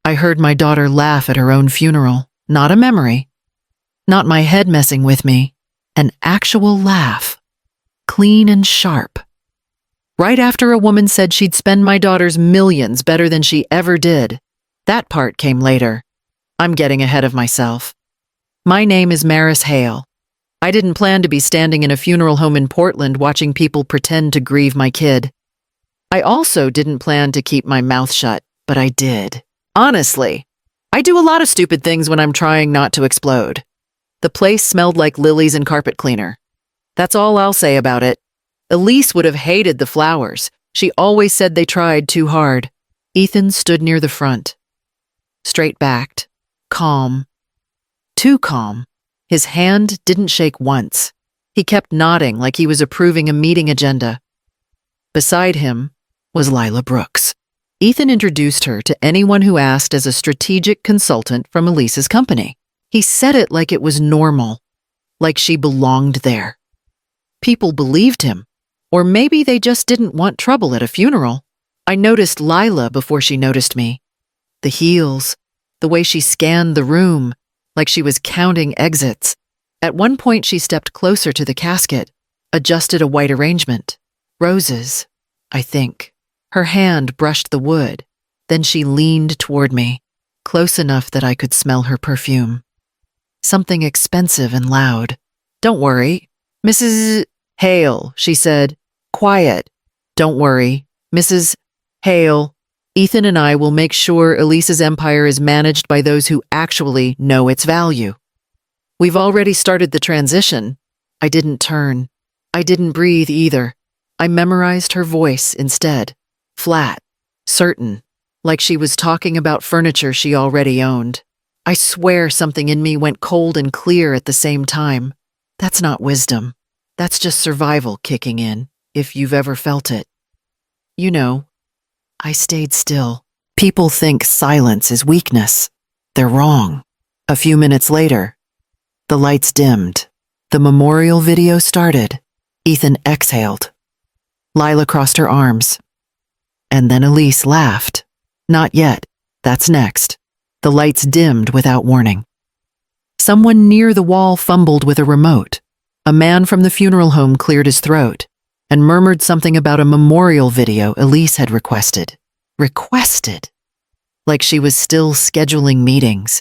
I heard my daughter laugh at her own funeral. Not a memory. Not my head messing with me. An actual laugh. Clean and sharp. Right after a woman said she'd spend my daughter's millions better than she ever did. That part came later. I'm getting ahead of myself. My name is Maris Hale. I didn't plan to be standing in a funeral home in Portland watching people pretend to grieve my kid. I also didn't plan to keep my mouth shut, but I did. Honestly, I do a lot of stupid things when I'm trying not to explode. The place smelled like lilies and carpet cleaner. That's all I'll say about it. Elise would have hated the flowers. She always said they tried too hard. Ethan stood near the front. Straight-backed. Calm. Too calm. His hand didn't shake once. He kept nodding like he was approving a meeting agenda. Beside him was Lila Brooks. Ethan introduced her to anyone who asked as a strategic consultant from Elise's company. He said it like it was normal, like she belonged there. People believed him, or maybe they just didn't want trouble at a funeral. I noticed Lila before she noticed me. The heels, the way she scanned the room, like she was counting exits. At one point she stepped closer to the casket, adjusted a white arrangement. Roses, I think. Her hand brushed the wood. Then she leaned toward me, close enough that I could smell her perfume. Something expensive and loud. Don't worry, Mrs. Hale, she said. Quiet. Don't worry, Mrs. Hale. Ethan and I will make sure Elise's empire is managed by those who actually know its value. We've already started the transition. I didn't turn. I didn't breathe either. I memorized her voice instead. Flat, certain, like she was talking about furniture she already owned. I swear something in me went cold and clear at the same time. That's not wisdom. That's just survival kicking in, if you've ever felt it. You know, I stayed still. People think silence is weakness. They're wrong. A few minutes later, the lights dimmed. The memorial video started. Ethan exhaled. Lila crossed her arms. And then Elise laughed. Not yet. That's next. The lights dimmed without warning. Someone near the wall fumbled with a remote. A man from the funeral home cleared his throat and murmured something about a memorial video Elise had requested. Requested? Like she was still scheduling meetings.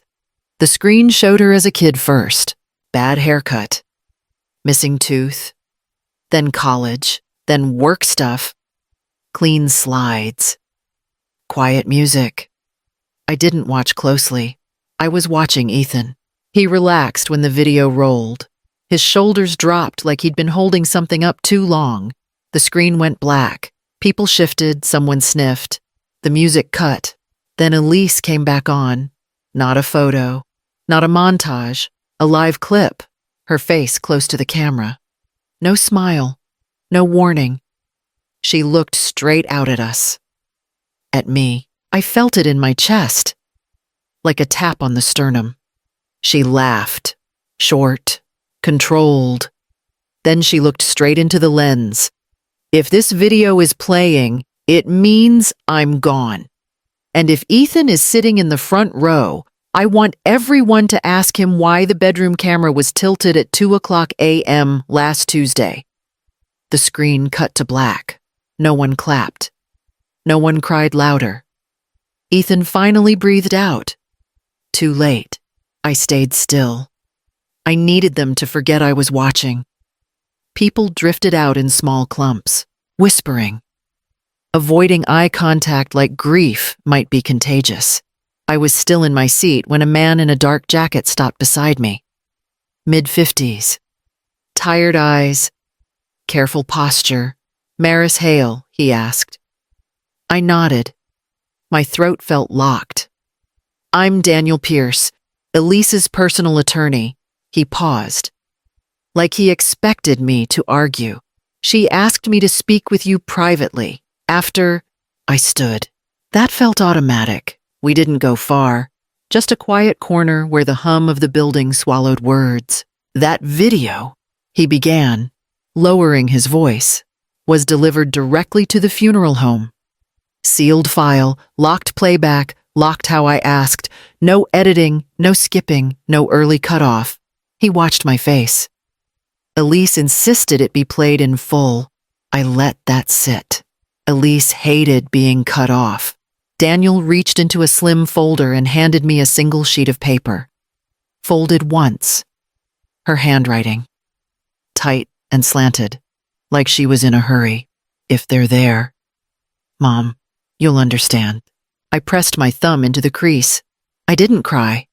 The screen showed her as a kid first. Bad haircut. Missing tooth. Then college. Then work stuff. Clean slides. Quiet music. I didn't watch closely. I was watching Ethan. He relaxed when the video rolled. His shoulders dropped like he'd been holding something up too long. The screen went black. People shifted, someone sniffed. The music cut. Then Elise came back on. Not a photo. Not a montage. A live clip. Her face close to the camera. No smile. No warning. She looked straight out at us. At me. I felt it in my chest. Like a tap on the sternum. She laughed. Short. Controlled. Then she looked straight into the lens. If this video is playing, it means I'm gone. And if Ethan is sitting in the front row, I want everyone to ask him why the bedroom camera was tilted at 2:00 a.m. last Tuesday. The screen cut to black. No one clapped. No one cried louder. Ethan finally breathed out. Too late. I stayed still. I needed them to forget I was watching. People drifted out in small clumps, whispering. Avoiding eye contact like grief might be contagious. I was still in my seat when a man in a dark jacket stopped beside me. Mid-50s. Tired eyes. Careful posture. Maris Hale, he asked. I nodded. My throat felt locked. I'm Daniel Pierce, Elise's personal attorney. He paused. Like he expected me to argue. She asked me to speak with you privately. After, I stood. That felt automatic. We didn't go far. Just a quiet corner where the hum of the building swallowed words. That video, he began, lowering his voice, was delivered directly to the funeral home. Sealed file, locked playback, locked how I asked, no editing, no skipping, no early cutoff. He watched my face. Elise insisted it be played in full. I let that sit. Elise hated being cut off. Daniel reached into a slim folder and handed me a single sheet of paper. Folded once. Her handwriting. Tight and slanted, like she was in a hurry. If they're there. Mom, you'll understand. I pressed my thumb into the crease. I didn't cry.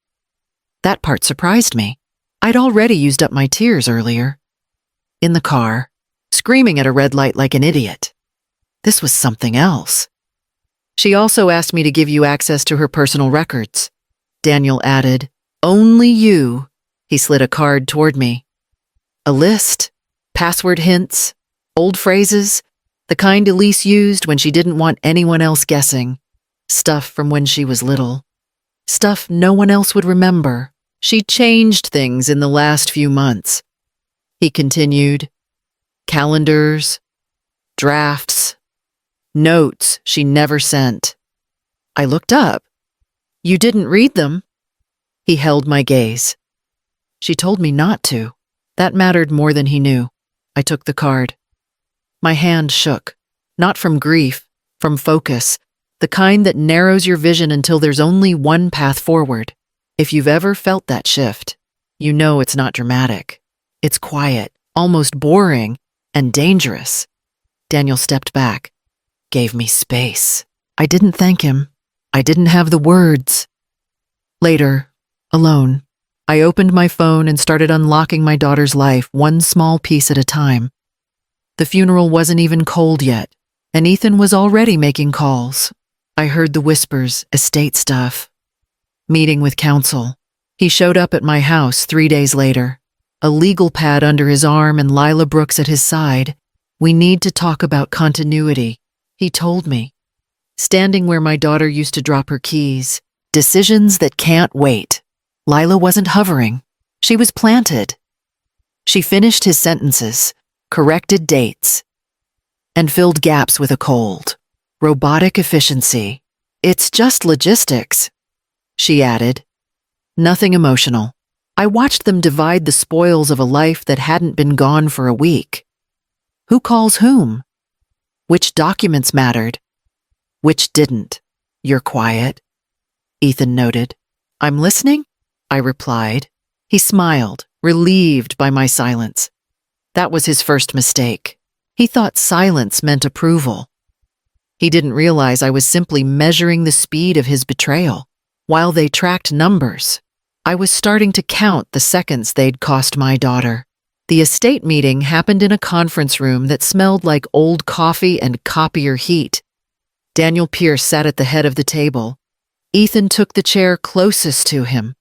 That part surprised me. I'd already used up my tears earlier. In the car, screaming at a red light like an idiot. This was something else. She also asked me to give you access to her personal records. Daniel added, only you. He slid a card toward me. A list, password hints, old phrases, the kind Elise used when she didn't want anyone else guessing. Stuff from when she was little. Stuff no one else would remember. She changed things in the last few months. He continued, calendars, drafts, notes she never sent. I looked up. You didn't read them. He held my gaze. She told me not to. That mattered more than he knew. I took the card. My hand shook, not from grief, from focus, the kind that narrows your vision until there's only one path forward. If you've ever felt that shift, you know it's not dramatic. It's quiet, almost boring, and dangerous. Daniel stepped back, gave me space. I didn't thank him. I didn't have the words. Later, alone, I opened my phone and started unlocking my daughter's life one small piece at a time. The funeral wasn't even cold yet, and Ethan was already making calls. I heard the whispers, estate stuff. Meeting with counsel. He showed up at my house 3 days later, a legal pad under his arm and Lila Brooks at his side. We need to talk about continuity, he told me. Standing where my daughter used to drop her keys. Decisions that can't wait. Lila wasn't hovering. She was planted. She finished his sentences, corrected dates, and filled gaps with a cold. Robotic efficiency. It's just logistics, she added. Nothing emotional. I watched them divide the spoils of a life that hadn't been gone for a week. Who calls whom? Which documents mattered? Which didn't? You're quiet, Ethan noted. I'm listening, I replied. He smiled, relieved by my silence. That was his first mistake. He thought silence meant approval. He didn't realize I was simply measuring the speed of his betrayal. While they tracked numbers, I was starting to count the seconds they'd cost my daughter. The estate meeting happened in a conference room that smelled like old coffee and copier heat. Daniel Pierce sat at the head of the table. Ethan took the chair closest to him,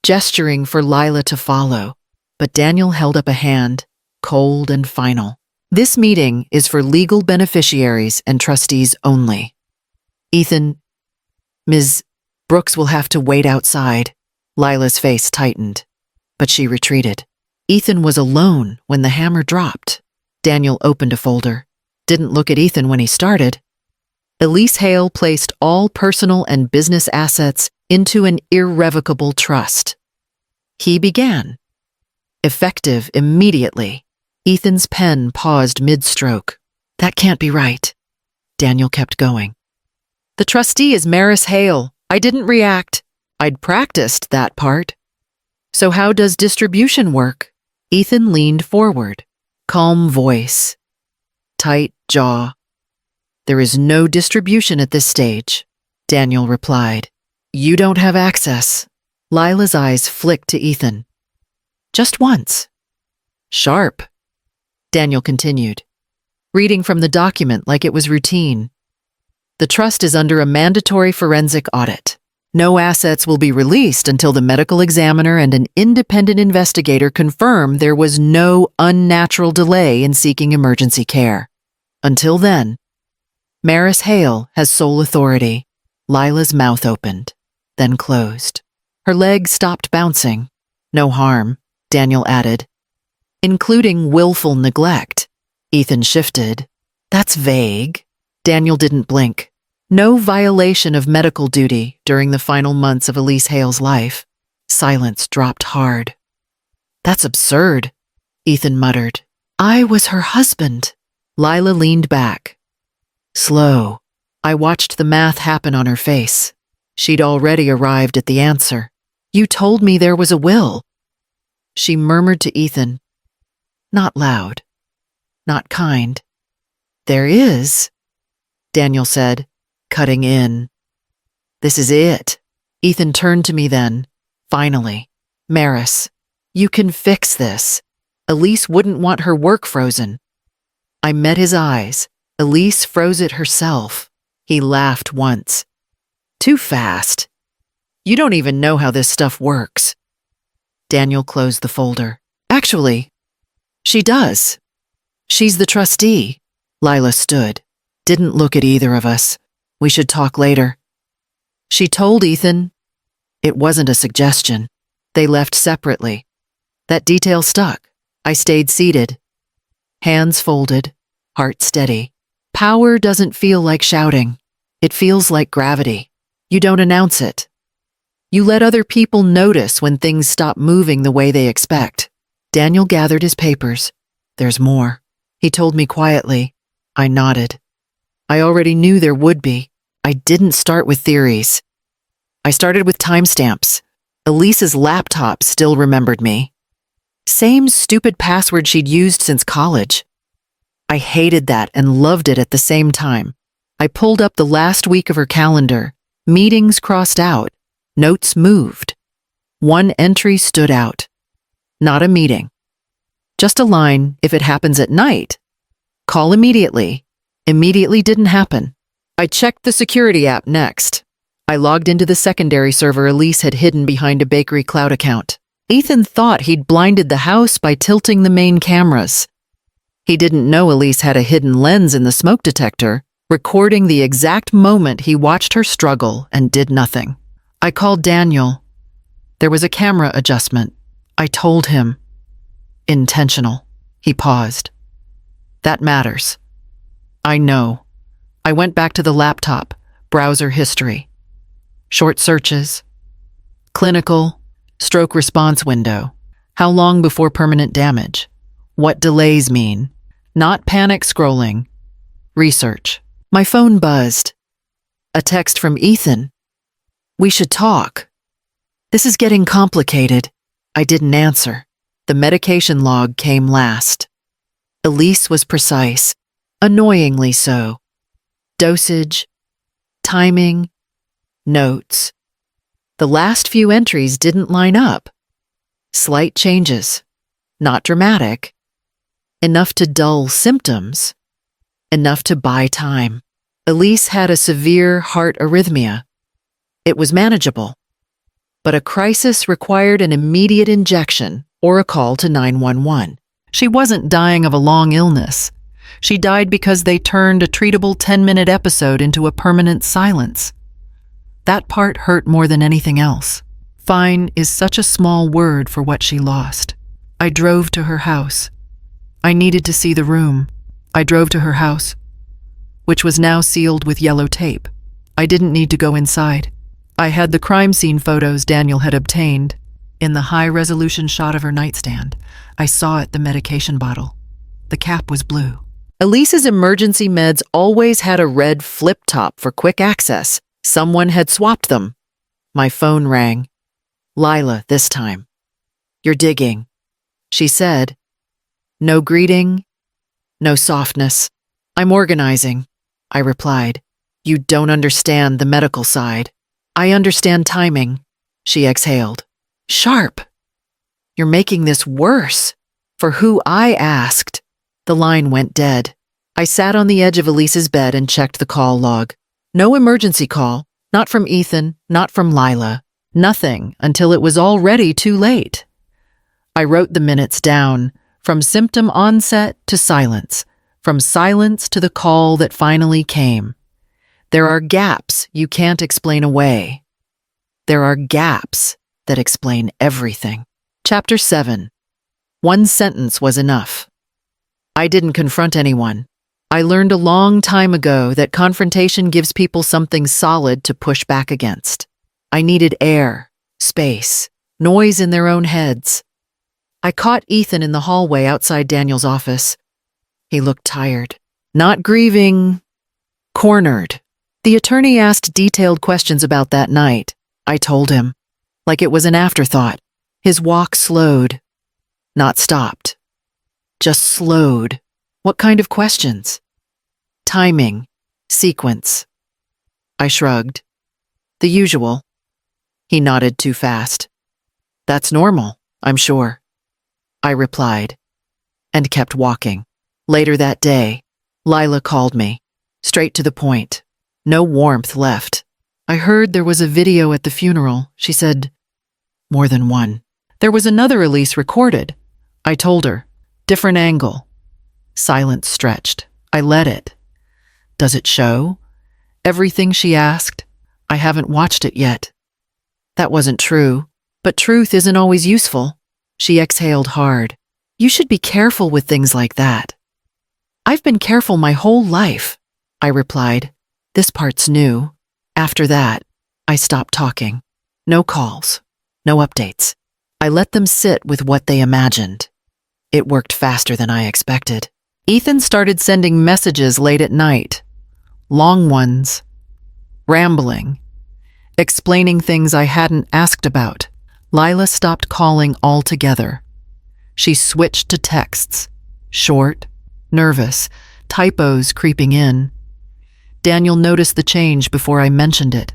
gesturing for Lila to follow, but Daniel held up a hand, cold and final. This meeting is for legal beneficiaries and trustees only. Ethan, Ms. Brooks will have to wait outside. Lila's face tightened, but she retreated. Ethan was alone when the hammer dropped. Daniel opened a folder. Didn't look at Ethan when he started. Elise Hale placed all personal and business assets into an irrevocable trust. He began. Effective immediately. Ethan's pen paused mid-stroke. That can't be right. Daniel kept going. The trustee is Maris Hale. I didn't react. I'd practiced that part. So how does distribution work? Ethan leaned forward. Calm voice. Tight jaw. There is no distribution at this stage, Daniel replied. You don't have access. Lila's eyes flicked to Ethan. Just once. Sharp. Daniel continued, reading from the document like it was routine. The trust is under a mandatory forensic audit. No assets will be released until the medical examiner and an independent investigator confirm there was no unnatural delay in seeking emergency care. Until then, Maris Hale has sole authority. Lila's mouth opened, then closed. Her legs stopped bouncing. No harm, Daniel added. Including willful neglect. Ethan shifted. That's vague. Daniel didn't blink. No violation of medical duty during the final months of Elise Hale's life. Silence dropped hard. That's absurd, Ethan muttered. I was her husband. Lila leaned back. Slow. I watched the math happen on her face. She'd already arrived at the answer. You told me there was a will. She murmured to Ethan. Not loud. Not kind. There is, Daniel said, cutting in. This is it. Ethan turned to me then. Finally. Maris, you can fix this. Elise wouldn't want her work frozen. I met his eyes. Elise froze it herself. He laughed once. Too fast. You don't even know how this stuff works. Daniel closed the folder. Actually, she does. She's the trustee. Lila stood. Didn't look at either of us. We should talk later. She told Ethan. It wasn't a suggestion. They left separately. That detail stuck. I stayed seated. Hands folded, heart steady. Power doesn't feel like shouting. It feels like gravity. You don't announce it. You let other people notice when things stop moving the way they expect. Daniel gathered his papers. There's more. He told me quietly. I nodded. I already knew there would be. I didn't start with theories. I started with timestamps. Elise's laptop still remembered me. Same stupid password she'd used since college. I hated that and loved it at the same time. I pulled up the last week of her calendar. Meetings crossed out. Notes moved. One entry stood out. Not a meeting. Just a line, if it happens at night. Call immediately. Immediately didn't happen. I checked the security app next. I logged into the secondary server Elise had hidden behind a bakery cloud account. Ethan thought he'd blinded the house by tilting the main cameras. He didn't know Elise had a hidden lens in the smoke detector, recording the exact moment he watched her struggle and did nothing. I called Daniel. There was a camera adjustment. I told him. Intentional. He paused. That matters. I know. I went back to the laptop, browser history. Short searches. Clinical, stroke response window. How long before permanent damage? What delays mean? Not panic scrolling. Research. My phone buzzed. A text from Ethan. We should talk. This is getting complicated. I didn't answer. The medication log came last. Elise was precise, annoyingly so. Dosage, timing, notes. The last few entries didn't line up. Slight changes, not dramatic. Enough to dull symptoms, enough to buy time. Elise had a severe heart arrhythmia. It was manageable, but a crisis required an immediate injection or a call to 911. She wasn't dying of a long illness. She died because they turned a treatable 10-minute episode into a permanent silence. That part hurt more than anything else. Fine is such a small word for what she lost. I drove to her house. I needed to see the room. I drove to her house, which was now sealed with yellow tape. I didn't need to go inside. I had the crime scene photos Daniel had obtained. In the high-resolution shot of her nightstand, I saw it the medication bottle. The cap was blue. Elise's emergency meds always had a red flip top for quick access. Someone had swapped them. My phone rang. Lila, this time. You're digging, she said. No greeting, no softness. I'm organizing, I replied. You don't understand the medical side. I understand timing, she exhaled. Sharp. You're making this worse. For who I asked. The line went dead. I sat on the edge of Elise's bed and checked the call log. No emergency call, not from Ethan, not from Lila. Nothing until it was already too late. I wrote the minutes down, from symptom onset to silence, from silence to the call that finally came. There are gaps you can't explain away. There are gaps that explain everything. Chapter 7. One sentence was enough. I didn't confront anyone. I learned a long time ago that confrontation gives people something solid to push back against. I needed air, space, noise in their own heads. I caught Ethan in the hallway outside Daniel's office. He looked tired. Not grieving, cornered. The attorney asked detailed questions about that night. I told him, like it was an afterthought. His walk slowed, not stopped. Just slowed. What kind of questions? Timing, sequence. I shrugged. The usual. He nodded too fast. That's normal, I'm sure. I replied, and kept walking. Later that day, Lila called me, straight to the point. No warmth left. I heard there was a video at the funeral, she said. More than one. There was another release recorded. I told her. Different angle. Silence stretched. I let it. Does it show? Everything she asked. I haven't watched it yet. That wasn't true, but truth isn't always useful. She exhaled hard. You should be careful with things like that. I've been careful my whole life, I replied. This part's new. After that, I stopped talking. No calls, no updates. I let them sit with what they imagined. It worked faster than I expected. Ethan started sending messages late at night. Long ones. Rambling. Explaining things I hadn't asked about. Lila stopped calling altogether. She switched to texts. Short, nervous, typos creeping in. Daniel noticed the change before I mentioned it.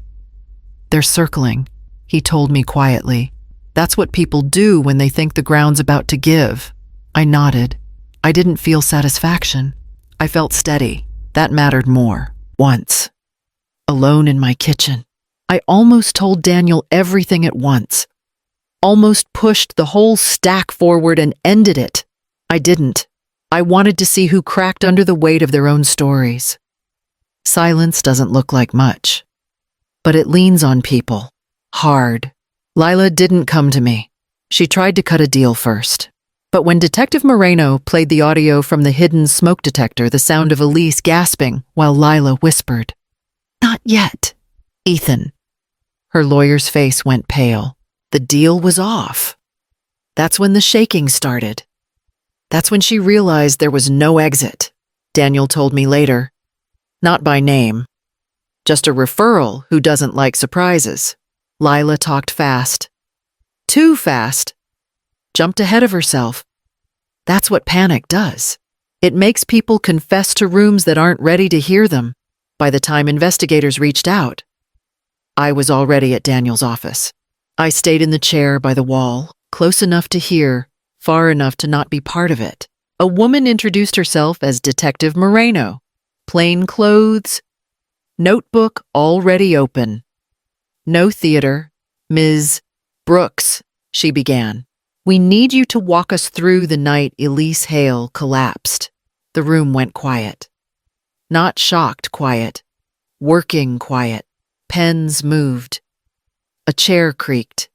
They're circling, he told me quietly. That's what people do when they think the ground's about to give. I nodded. I didn't feel satisfaction. I felt steady. That mattered more. Once. Alone in my kitchen. I almost told Daniel everything at once. Almost pushed the whole stack forward and ended it. I didn't. I wanted to see who cracked under the weight of their own stories. Silence doesn't look like much. But it leans on people. Hard. Lila didn't come to me. She tried to cut a deal first. But when Detective Moreno played the audio from the hidden smoke detector, the sound of Elise gasping while Lila whispered, "Not yet, Ethan." Her lawyer's face went pale. The deal was off. That's when the shaking started. That's when she realized there was no exit. Daniel told me later. Not by name. Just a referral who doesn't like surprises. Lila talked fast. Too fast. Jumped ahead of herself. That's what panic does. It makes people confess to rooms that aren't ready to hear them. By the time investigators reached out, I was already at Daniel's office. I stayed in the chair by the wall, close enough to hear, far enough to not be part of it. A woman introduced herself as Detective Moreno. Plain clothes, notebook already open. "No theater, Ms. Brooks," she began. "We need you to walk us through the night Maris Hale collapsed." The room went quiet. Not shocked quiet, working quiet. Pens moved. A chair creaked.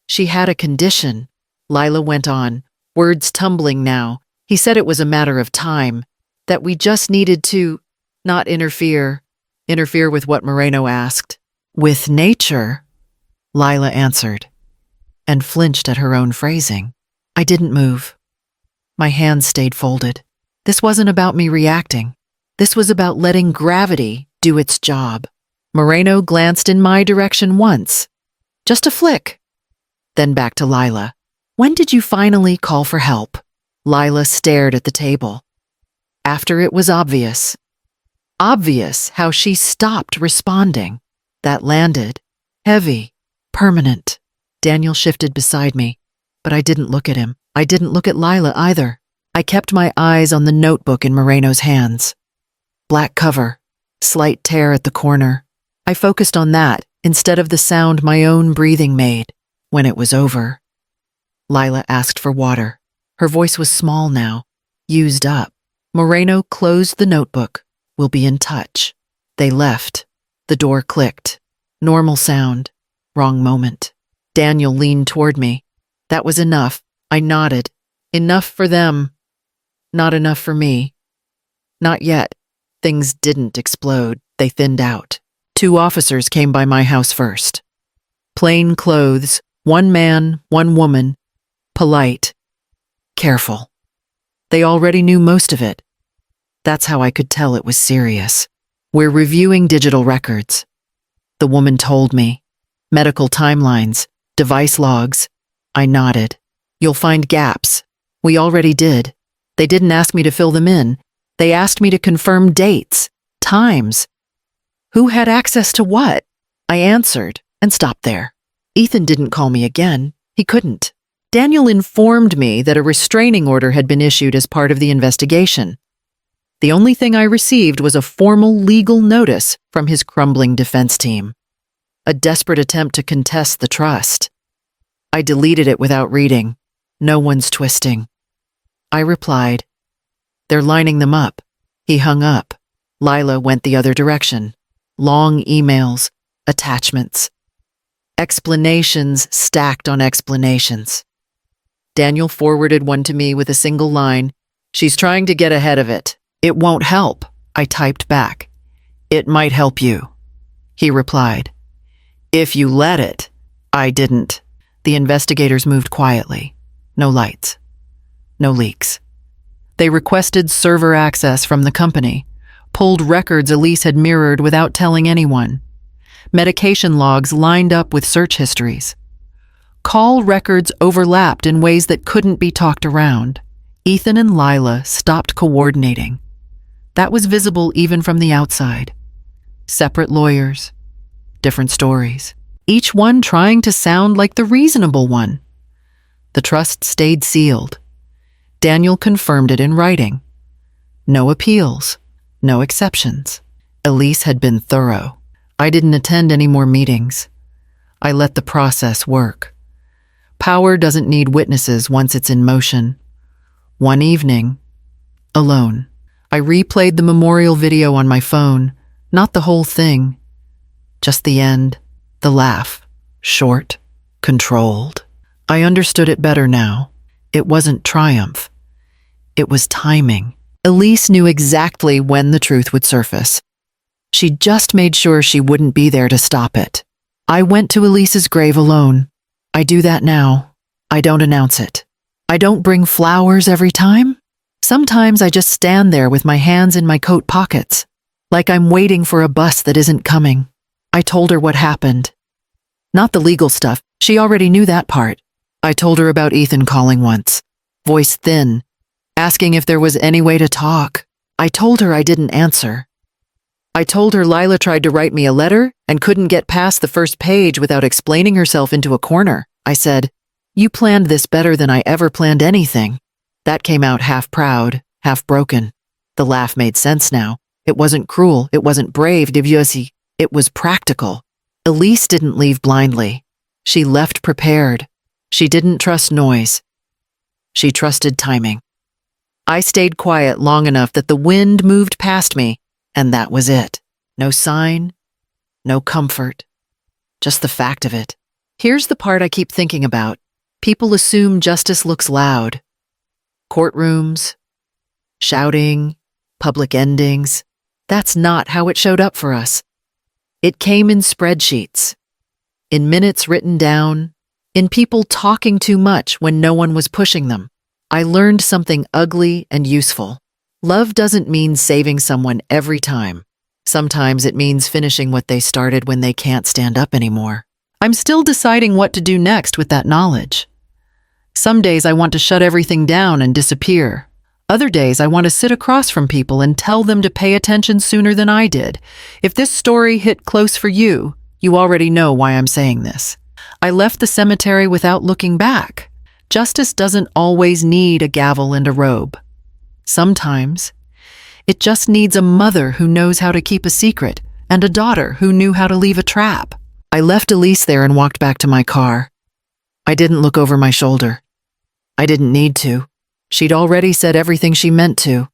"She had a condition," Lila went on, words tumbling now. He said it was a matter of time, that we just needed to not interfere with what Moreno asked. "With nature," Lila answered, and flinched at her own phrasing. I didn't move. My hands stayed folded. This wasn't about me reacting. This was about letting gravity do its job. Moreno glanced in my direction once. Just a flick. Then back to Lila. "When did you finally call for help?" Lila stared at the table. After it was obvious. Obvious how she stopped responding. That landed. Heavy. Permanent. Daniel shifted beside me, but I didn't look at him. I didn't look at Lila either. I kept my eyes on the notebook in Moreno's hands. Black cover. Slight tear at the corner. I focused on that instead of the sound my own breathing made. When it was over, Lila asked for water. Her voice was small now, used up. Moreno closed the notebook. "We'll be in touch." They left. The door clicked. Normal sound. Wrong moment. Daniel leaned toward me. That was enough. I nodded. Enough for them. Not enough for me. Not yet. Things didn't explode. They thinned out. 2 officers came by my house first. Plain clothes, 1 man, 1 woman. Polite. Careful. They already knew most of it. That's how I could tell it was serious. We're reviewing digital records. The woman told me. Medical timelines, device logs. I nodded. You'll find gaps. We already did. They didn't ask me to fill them in. They asked me to confirm dates, times. Who had access to what? I answered and stopped there. Ethan didn't call me again. He couldn't. Daniel informed me that a restraining order had been issued as part of the investigation. The only thing I received was a formal legal notice from his crumbling defense team. A desperate attempt to contest the trust. I deleted it without reading. No one's twisting. I replied, "They're lining them up." He hung up. Lila went the other direction. Long emails, attachments. Explanations stacked on explanations. Daniel forwarded one to me with a single line. "She's trying to get ahead of it. It won't help." I typed back. "It might help you." He replied, "If you let it." I didn't. The investigators moved quietly. No lights. No leaks. They requested server access from the company, pulled records Elise had mirrored without telling anyone. Medication logs lined up with search histories. Call records overlapped in ways that couldn't be talked around. Ethan and Lila stopped coordinating. That was visible even from the outside. Separate lawyers, different stories, each one trying to sound like the reasonable one. The trust stayed sealed. Daniel confirmed it in writing. No appeals, no exceptions. Elise had been thorough. I didn't attend any more meetings. I let the process work. Power doesn't need witnesses once it's in motion. One evening, alone, I replayed the memorial video on my phone, not the whole thing, just the end, the laugh, short, controlled. I understood it better now. It wasn't triumph. It was timing. Elise knew exactly when the truth would surface. She just made sure she wouldn't be there to stop it. I went to Elise's grave alone. I do that now. I don't announce it. I don't bring flowers every time. Sometimes I just stand there with my hands in my coat pockets, like I'm waiting for a bus that isn't coming. I told her what happened. Not the legal stuff. She already knew that part. I told her about Ethan calling once, voice thin, asking if there was any way to talk. I told her I didn't answer. I told her Lila tried to write me a letter and couldn't get past the first page without explaining herself into a corner. I said, "You planned this better than I ever planned anything." That came out half proud, half broken. The laugh made sense now. It wasn't cruel. It wasn't brave. It was practical. Elise didn't leave blindly. She left prepared. She didn't trust noise. She trusted timing. I stayed quiet long enough that the wind moved past me, and that was it. No sign, no comfort, just the fact of it. Here's the part I keep thinking about. People assume justice looks loud. Courtrooms, shouting, public endings. That's not how it showed up for us. It came in spreadsheets, in minutes written down, in people talking too much when no one was pushing them. I learned something ugly and useful. Love doesn't mean saving someone every time. Sometimes it means finishing what they started when they can't stand up anymore. I'm still deciding what to do next with that knowledge. Some days I want to shut everything down and disappear. Other days I want to sit across from people and tell them to pay attention sooner than I did. If this story hit close for you, you already know why I'm saying this. I left the cemetery without looking back. Justice doesn't always need a gavel and a robe. Sometimes, it just needs a mother who knows how to keep a secret and a daughter who knew how to leave a trap. I left Elise there and walked back to my car. I didn't look over my shoulder. I didn't need to. She'd already said everything she meant to.